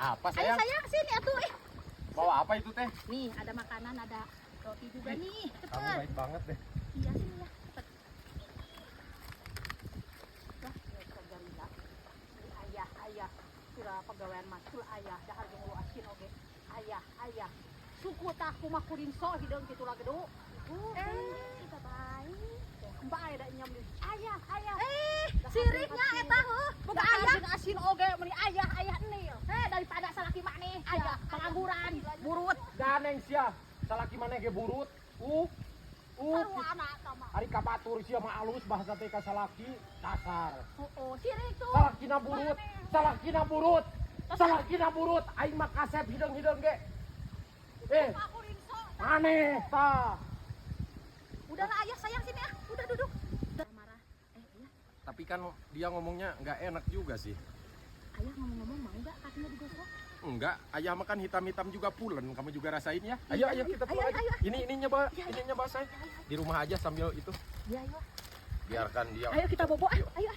Apa Ayo sayang? sayang sini atuh. Bawa apa itu teh? Nih ada makanan, ada roti juga nih. Kamu Cepet. baik banget deh. Iya sini ya, cepet. Wah, Jamila. Si ayah. Sira pegawaian macul ayah, dahar jeung lu asin oge. Ayah. Suku tah kumaha kurinso hideung kitu lah gedu. Kita baik. Mbak aya da nyam deui. Ayah. Siriknya eta heuh. Boga Dahar ayah. jeung asin oge meni ayah enil. Daripada salaki maneh. Ayah pengangguran, burut. Ganeng sia, salaki maneh ge burut. Sarwana tama. Ari kabatur sia mah alus bahasa teh ka salaki dasar. Sirik tuh. Salakina burut. Aing mah kasep hideung-hideung ge. Aku rinso. Maneh tah. Udahlah ayah sayang sini ah. Udah duduk. Udah marah. Iya. Tapi kan dia ngomongnya nggak enak juga sih. Ayah ngomong-ngomong mau nggak kakinya digosok? Enggak, ayah makan hitam-hitam juga pulen. Kamu juga rasain ya? Ayo kita pulang aja. Ayo. Ini nyoba saya. Di rumah aja sambil itu. Iya, ayo. Biarkan dia. Ayo kita bobo ah. Ayo.